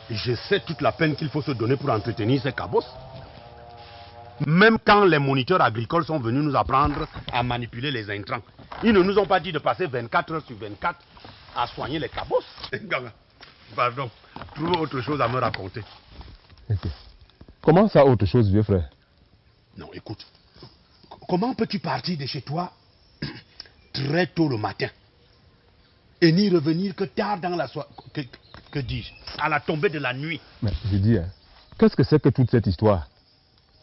Je sais toute la peine qu'il faut se donner pour entretenir ces cabosses. Même quand les moniteurs agricoles sont venus nous apprendre à manipuler les intrants, ils ne nous ont pas dit de passer 24 heures sur 24 à soigner les cabosses. Pardon, trouve autre chose à me raconter. Okay. Comment ça, autre chose, vieux frère? Non, écoute. Comment peux-tu partir de chez toi très tôt le matin et n'y revenir que tard dans la soirée, que dis-je, à la tombée de la nuit? Mais je dis, hein, qu'est-ce que c'est que toute cette histoire?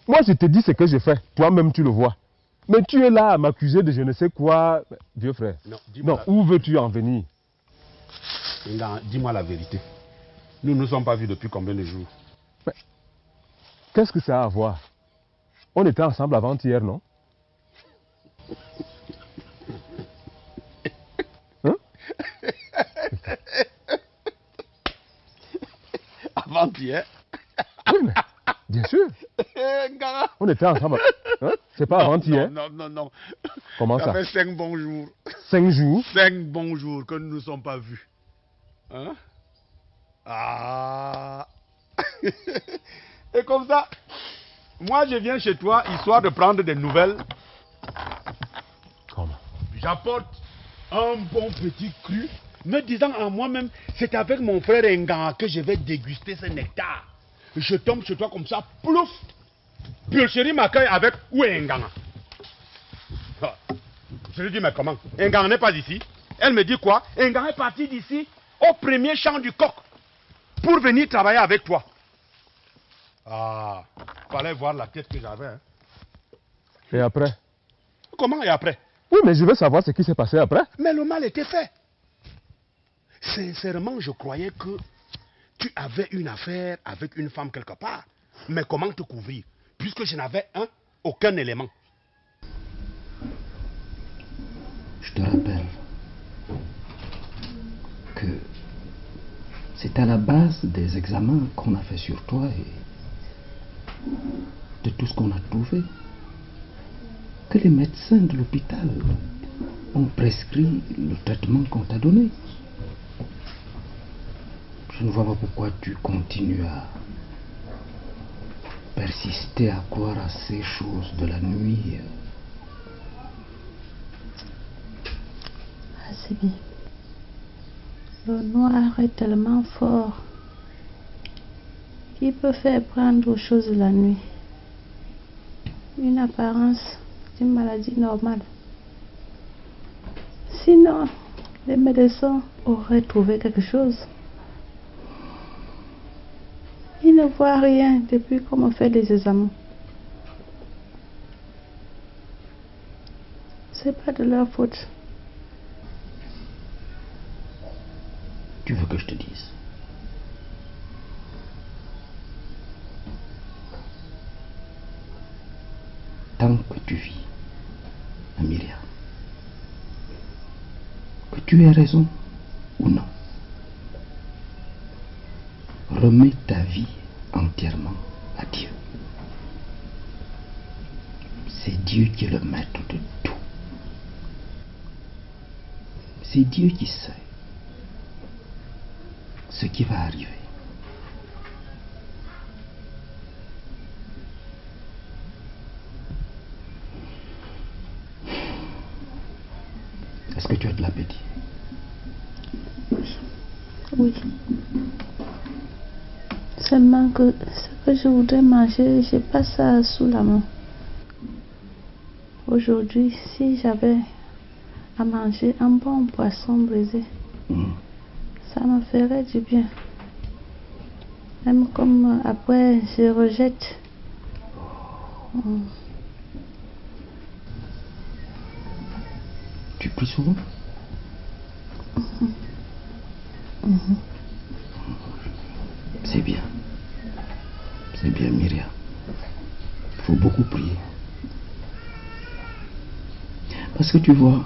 Moi, je te dis ce que j'ai fait. Toi-même, tu le vois. Mais tu es là à m'accuser de je ne sais quoi. Vieux frère. Non, où veux-tu en venir? Dis-moi la vérité. Nous ne nous sommes pas vus depuis combien de jours? Mais qu'est-ce que ça a à voir? On était ensemble avant-hier, non? Hein? Avant-hier? Oui, mais bien sûr. On était ensemble. Hein? C'est pas avant-hier? Non. Comment ça? Ça fait 5 bons jours. 5 jours? 5 bons jours que nous ne nous sommes pas vus. Hein? Ah. Et comme ça, moi je viens chez toi histoire de prendre des nouvelles. Comment? J'apporte un bon petit cru, me disant en moi-même, c'est avec mon frère Nganga que je vais déguster ce nectar. Je tombe chez toi comme ça, plouf. Piocherie m'accueille avec où est Nganga? Je lui dis, mais comment? Nganga n'est pas ici. Elle me dit quoi? Nganga est parti d'ici au premier champ du coq pour venir travailler avec toi. Ah, fallait voir la tête que j'avais. Hein. Et après? Comment et après? Oui, mais je veux savoir ce qui s'est passé après. Mais le mal était fait. Sincèrement, je croyais que tu avais une affaire avec une femme quelque part. Mais comment te couvrir? Puisque je n'avais aucun élément. Je te rappelle que c'est à la base des examens qu'on a fait sur toi et de tout ce qu'on a trouvé que les médecins de l'hôpital ont prescrit le traitement qu'on t'a donné. Je ne vois pas pourquoi tu continues à persister à croire à ces choses de la nuit. Ah, c'est bien. Le noir est tellement fort qu'il peut faire prendre aux choses la nuit. Une apparence d'une maladie normale. Sinon, les médecins auraient trouvé quelque chose. Ils ne voient rien depuis qu'on fait les examens. C'est pas de leur faute. Tu veux que je te dise? Tant que tu vis, Amiria, que tu aies raison ou non, remets ta vie entièrement à Dieu. C'est Dieu qui est le maître de tout. C'est Dieu qui sait ce qui va arriver. Est-ce que tu as de l'appétit? Oui. Seulement que ce que je voudrais manger, je n'ai pas ça sous la main. Aujourd'hui, si j'avais à manger un bon poisson brisé, ça me ferait du bien. Même comme après, je rejette. Tu pries souvent? C'est bien. C'est bien, Myria. Il faut beaucoup prier. Parce que tu vois,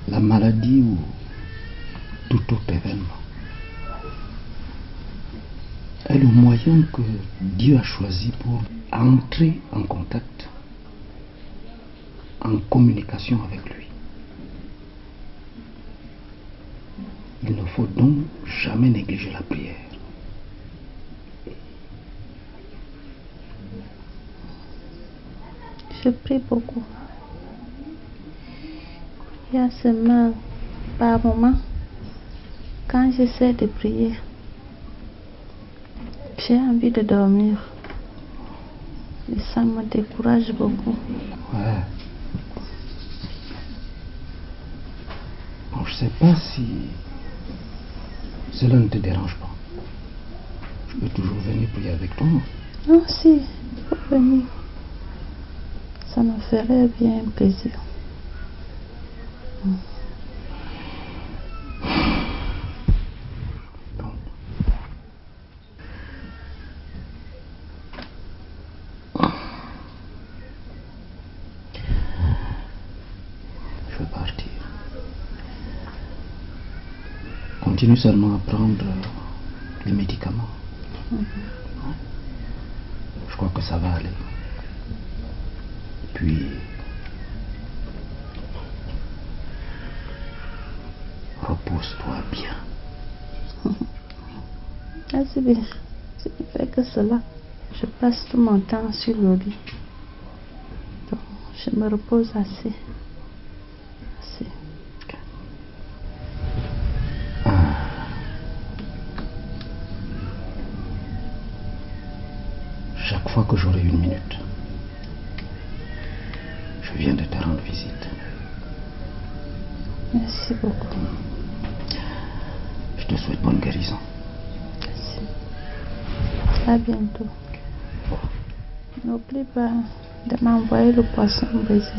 la maladie ou tout autre événement est le moyen que Dieu a choisi pour entrer en contact, en communication avec lui. Il ne faut donc jamais négliger la prière. Je prie beaucoup. Il y a seulement par moment, quand j'essaie de prier, j'ai envie de dormir. Et ça me décourage beaucoup. Ouais. Bon, je sais pas si cela ne te dérange pas. Je peux toujours venir prier avec toi. Non, si, il faut venir. Ça me ferait bien plaisir. Je vais partir. Continue seulement à prendre les médicaments. Je crois que ça va aller. Puis, repose-toi bien. Merci bien. Ce qui fait que cela, je passe tout mon temps sur le lit. Donc, je me repose assez. Assez. Chaque fois que j'aurai une minute, je viens de te rendre visite. Merci beaucoup. Je te souhaite bonne guérison. Merci. À bientôt. N'oublie pas de m'envoyer le poisson brisé.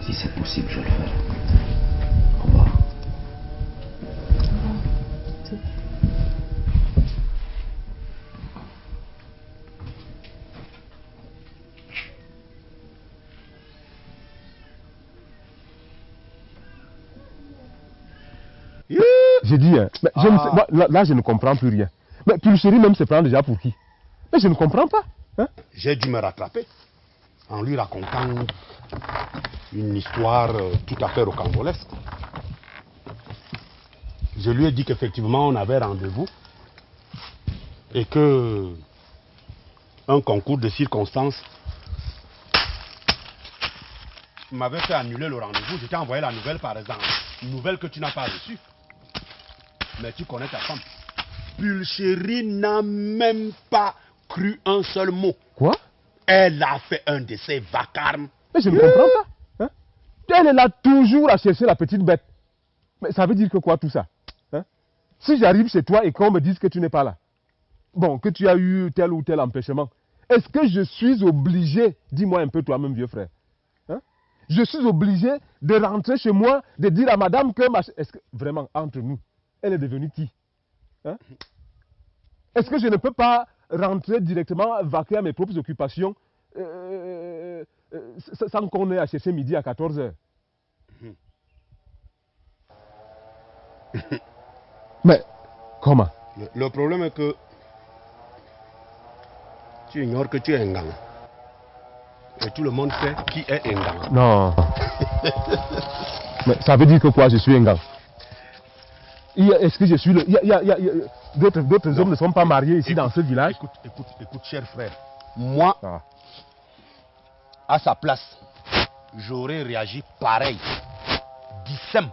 Si c'est possible, je le ferai. Au revoir. J'ai dit, hein, mais je ne sais, moi, là je ne comprends plus rien. Mais Pulcherie même se prend déjà pour qui? Mais je ne comprends pas. Hein? J'ai dû me rattraper en lui racontant une histoire tout à fait rocambolesque. Je lui ai dit qu'effectivement on avait rendez-vous et que un concours de circonstances m'avait fait annuler le rendez-vous. Je t'ai envoyé la nouvelle par exemple. Une nouvelle que tu n'as pas reçue. Mais tu connais ta femme. Pulcherie n'a même pas cru un seul mot. Quoi? Elle a fait un de ses vacarmes. Mais je ne comprends pas. Hein? Elle est là toujours à chercher la petite bête. Mais ça veut dire que quoi tout ça? Hein? Si j'arrive chez toi et qu'on me dise que tu n'es pas là, bon, que tu as eu tel ou tel empêchement, est-ce que je suis obligé, dis-moi un peu toi-même vieux frère, hein? Je suis obligé de rentrer chez moi, de dire à madame que... Est-ce que vraiment, entre nous, elle est devenue qui? Hein? Est-ce que je ne peux pas rentrer directement, vaquer à mes propres occupations sans qu'on ait à chercher midi à 14h? Mais, comment? Le problème est que tu ignores que tu es un gang. Et tout le monde sait qui est un gang. Non. Mais ça veut dire que quoi, je suis un gang? Est-ce que je suis le... D'autres hommes ne sont pas mariés ici dans ce village? Écoute, cher frère. Moi, à sa place, j'aurais réagi pareil. Dissem.